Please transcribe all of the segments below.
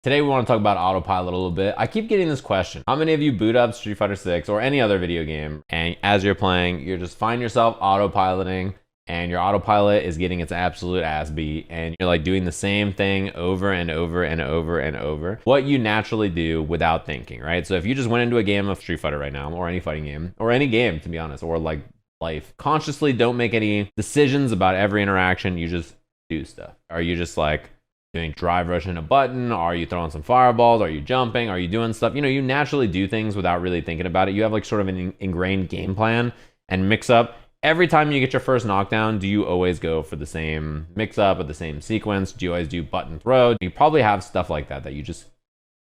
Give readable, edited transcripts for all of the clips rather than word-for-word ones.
Today we want to talk about autopilot a little bit. I keep getting this question. How many of you boot up Street Fighter 6 or any other video game, and as you're playing, you just find yourself autopiloting, and your autopilot is getting its absolute ass beat, and you're like doing the same thing over and over and over and over. What you naturally do without thinking, right? So if you just went into a game of Street Fighter right now, or any fighting game, or any game to be honest, or like life, consciously don't make any decisions about every interaction, you just do stuff. Are you just like doing drive rushing a button? Are you throwing some fireballs? Are you jumping? Are you doing stuff? You know, you naturally do things without really thinking about it. You have like sort of an ingrained game plan and mix up. Every time you get your first knockdown, do you always go for the same mix up or the same sequence? Do you always do button throw? You probably have stuff like that you just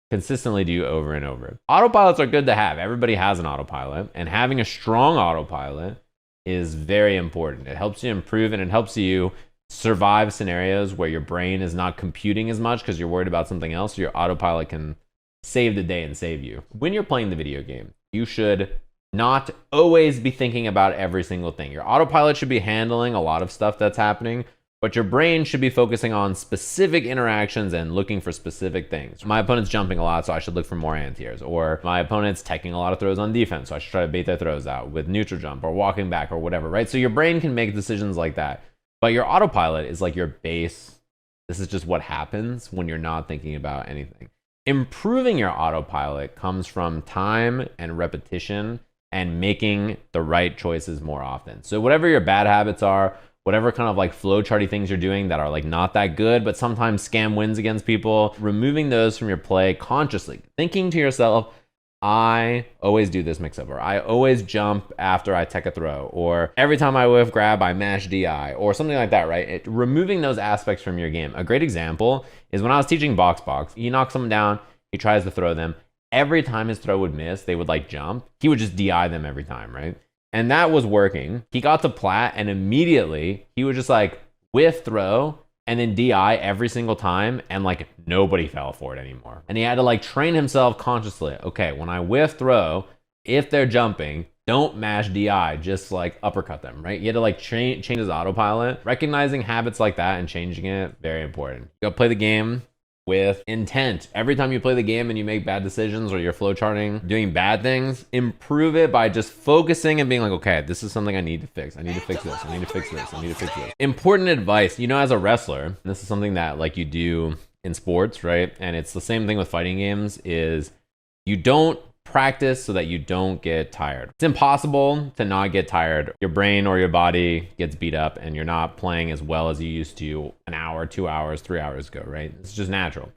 consistently do over and over. Autopilots are good to have. Everybody has an autopilot, and having a strong autopilot is very important. It helps you improve, and it helps you survive scenarios where your brain is not computing as much because you're worried about something else. So your autopilot can save the day and save you. When you're playing the video game, you should not always be thinking about every single thing. Your autopilot should be handling a lot of stuff that's happening, but your brain should be focusing on specific interactions and looking for specific things. My opponent's jumping a lot, so I should look for more anti-airs. Or my opponent's taking a lot of throws on defense, so I should try to bait their throws out with neutral jump or walking back or whatever, right? So your brain can make decisions like that. But your autopilot is like your base. This is just what happens when you're not thinking about anything. Improving your autopilot comes from time and repetition and making the right choices more often. So whatever your bad habits are, whatever kind of like flowcharty things you're doing that are like not that good, but sometimes scam wins against people, removing those from your play consciously, thinking to yourself, I always do this mix-up, or I always jump after I take a throw, or every time I whiff grab, I mash DI, or something like that, right? Removing those aspects from your game. A great example is when I was teaching box, he knocks someone down, he tries to throw them. Every time his throw would miss, they would like jump. He would just DI them every time, right? And that was working. He got to plat, and immediately he would just like whiff throw, and then DI every single time, and like nobody fell for it anymore. And he had to like train himself consciously. Okay, when I whiff throw, if they're jumping, don't mash DI, just like uppercut them, right? You had to like change his autopilot. Recognizing habits like that and changing it, very important. You gotta play the game with intent. Every time you play the game and you make bad decisions or you're flowcharting, doing bad things, improve it by just focusing and being like, okay, this is something I need to fix. I need to fix this. I need to fix this. I need to fix this. Important advice, you know, as a wrestler, this is something that like you do in sports, right? And it's the same thing with fighting games, is you don't practice so that you don't get tired. It's impossible to not get tired. Your brain or your body gets beat up and you're not playing as well as you used to an hour, 2 hours, 3 hours ago, right? It's just natural.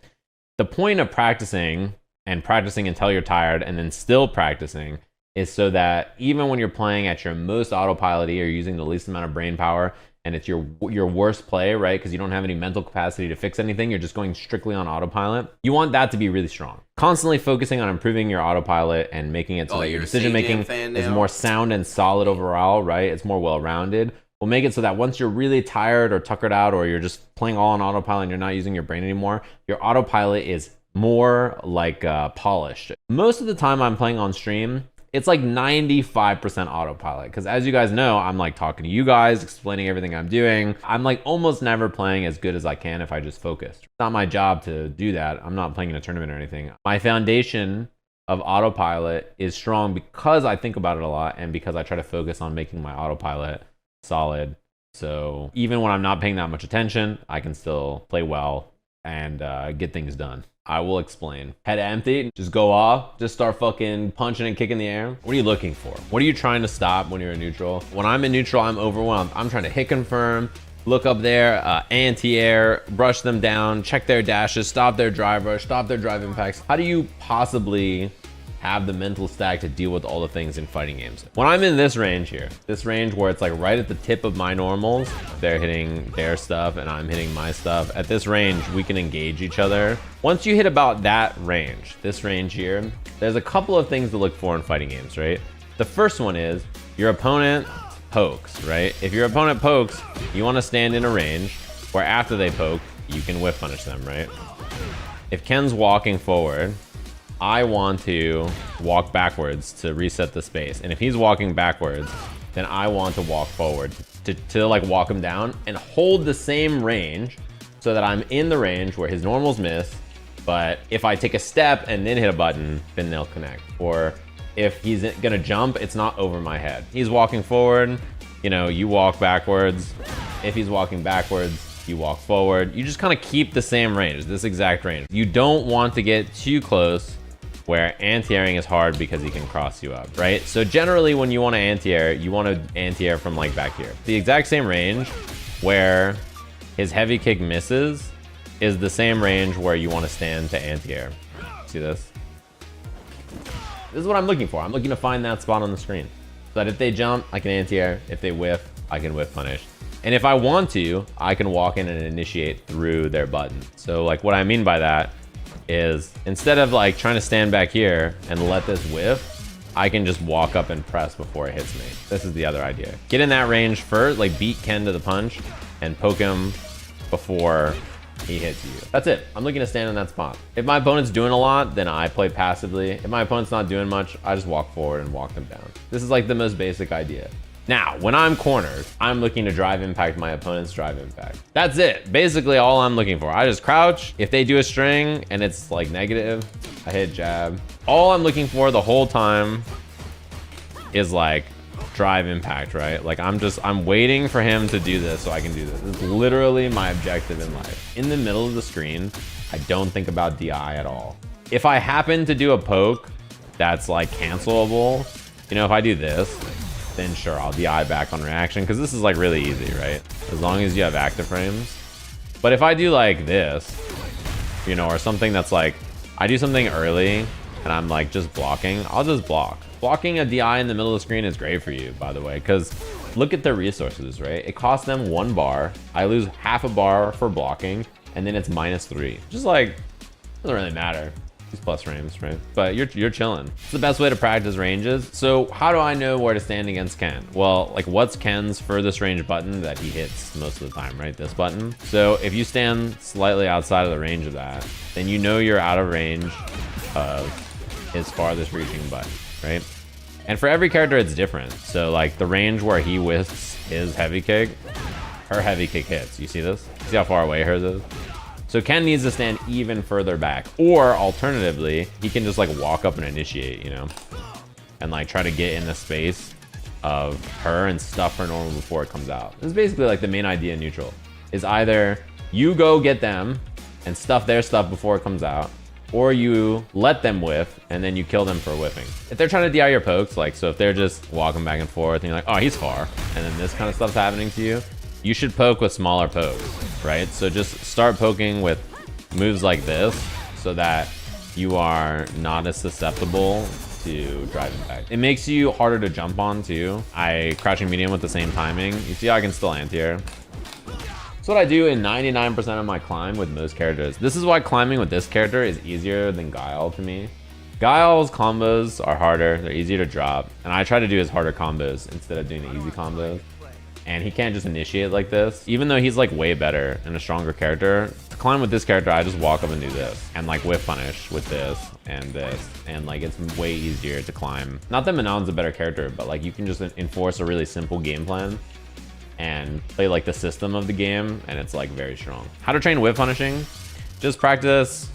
The point of practicing until you're tired and then still practicing is so that even when you're playing at your most autopilot, or using the least amount of brain power, and it's your worst play, right? Because you don't have any mental capacity to fix anything. You're just going strictly on autopilot. You want that to be really strong. Constantly focusing on improving your autopilot and making it so that your decision making is more sound and solid overall, right? It's more well-rounded. We'll make it so that once you're really tired or tuckered out, or you're just playing all on autopilot and you're not using your brain anymore, your autopilot is more like polished. Most of the time I'm playing on stream, it's like 95% autopilot, because as you guys know, I'm like talking to you guys, explaining everything I'm doing. I'm like almost never playing as good as I can if I just focused. It's not my job to do that. I'm not playing in a tournament or anything. My foundation of autopilot is strong because I think about it a lot and because I try to focus on making my autopilot solid. So even when I'm not paying that much attention, I can still play well and get things done. I will explain. Head empty, just go off, just start fucking punching and kicking the air. What are you looking for? What are you trying to stop when you're in neutral? When I'm in neutral, I'm overwhelmed. I'm trying to hit confirm, look up there, anti-air, brush them down, check their dashes, stop their drive rush, stop their drive impacts. How do you possibly have the mental stack to deal with all the things in fighting games? When I'm in this range here, this range where it's like right at the tip of my normals, they're hitting their stuff and I'm hitting my stuff. At this range, we can engage each other. Once you hit about that range, this range here, there's a couple of things to look for in fighting games, right? The first one is your opponent pokes, right? If your opponent pokes, you want to stand in a range where after they poke, you can whip punish them, right? If Ken's walking forward, I want to walk backwards to reset the space. And if he's walking backwards, then I want to walk forward to like walk him down and hold the same range so that I'm in the range where his normals miss, But if I take a step and then hit a button, then they'll connect. Or if he's gonna jump, it's not over my head. He's walking forward, you know, you walk backwards. If he's walking backwards, you walk forward. You just kind of keep the same range, this exact range. You don't want to get too close where anti-airing is hard because he can cross you up, right? So generally when you want to anti-air, you want to anti-air from like back here. The exact same range where his heavy kick misses is the same range where you want to stand to anti-air. See this? This is what I'm looking for. I'm looking to find that spot on the screen. So that if they jump, I can anti-air. If they whiff, I can whiff punish. And if I want to, I can walk in and initiate through their button. So like what I mean by that is instead of like trying to stand back here and let this whiff, I can just walk up and press before it hits me. This is the other idea. Get in that range first, like beat Ken to the punch and poke him before he hits you. That's it. I'm looking to stand in that spot. If my opponent's doing a lot, then I play passively. If my opponent's not doing much, I just walk forward and walk them down. This is like the most basic idea. Now, when I'm cornered, I'm looking to drive impact my opponent's drive impact. That's it. Basically all I'm looking for. I just crouch. If they do a string and it's like negative, I hit jab. All I'm looking for the whole time is like drive impact, right? Like I'm waiting for him to do this so I can do this. This is literally my objective in life. In the middle of the screen, I don't think about DI at all. If I happen to do a poke that's like cancelable, you know, if I do this, then sure, I'll DI back on reaction because this is like really easy, right? As long as you have active frames. But if I do like this, you know, or something that's like, I do something early and I'm like just blocking, I'll just block. Blocking a DI in the middle of the screen is great for you, by the way, because look at their resources, right? It costs them 1 bar. I lose half a bar for blocking, and then it's -3. Just like, doesn't really matter. These plus frames, right? But you're chilling. It's the best way to practice ranges. So how do I know where to stand against Ken? Well, like what's Ken's furthest range button that he hits most of the time, right? This button. So if you stand slightly outside of the range of that, then you know you're out of range of his farthest reaching button, right? And for every character, it's different. So like the range where he whiffs his heavy kick, her heavy kick hits. You see this? See how far away hers is? So Ken needs to stand even further back, or alternatively, he can just like walk up and initiate, you know, and like try to get in the space of her and stuff her normal before it comes out. This is basically like the main idea in neutral, is either you go get them and stuff their stuff before it comes out, or you let them whiff and then you kill them for whiffing. If they're trying to DI your pokes, like, so if they're just walking back and forth and you're like, oh, he's far, and then this kind of stuff's happening to you, you should poke with smaller pokes, right? So just start poking with moves like this so that you are not as susceptible to drive impact. It makes you harder to jump on too. I crouching medium with the same timing. You see how I can still anti-air? That's what I do in 99% of my climb with most characters. This is why climbing with this character is easier than Guile to me. Guile's combos are harder, they're easier to drop, and I try to do his harder combos instead of doing the easy combos. And he can't just initiate like this. Even though he's like way better and a stronger character, to climb with this character, I just walk up and do this. And like whiff punish with this. And like it's way easier to climb. Not that Manon's a better character, but like you can just enforce a really simple game plan and play like the system of the game, and it's like very strong. How to train whiff punishing? Just practice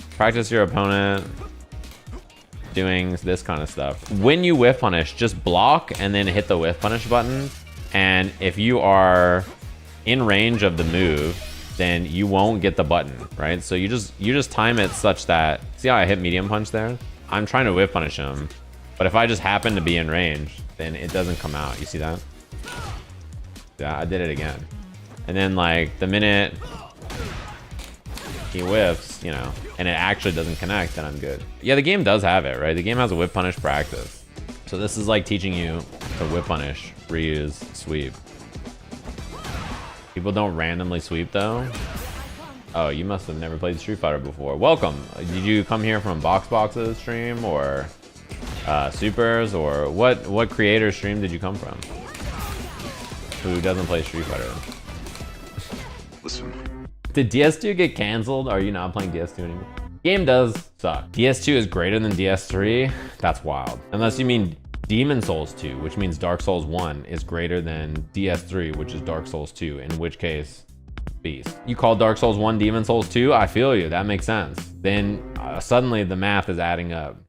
your opponent doing this kind of stuff. When you whiff punish, just block and then hit the whiff punish button. And if you are in range of the move, then you won't get the button, right? So you just time it such that, see how I hit medium punch there? I'm trying to whiff punish him, but if I just happen to be in range, then it doesn't come out. You see that? Yeah, I did it again. And then like the minute he whiffs, you know, and it actually doesn't connect, then I'm good. Yeah, the game does have it, right? The game has a whiff punish practice. So this is like teaching you to whip punish, reuse, sweep. People don't randomly sweep though. Oh, you must have never played Street Fighter before. Welcome. Did you come here from Boxbox's stream or Supers, or what creator stream did you come from? Who doesn't play Street Fighter? Listen. Did DS2 get canceled? Are you not playing DS2 anymore? Game does suck. DS2 is greater than DS3. That's wild. Unless you mean Demon Souls 2, which means Dark Souls 1 is greater than DS3, which is Dark Souls 2, in which case beast. You call Dark Souls 1 Demon Souls 2? I feel you, that makes sense. Then suddenly the math is adding up.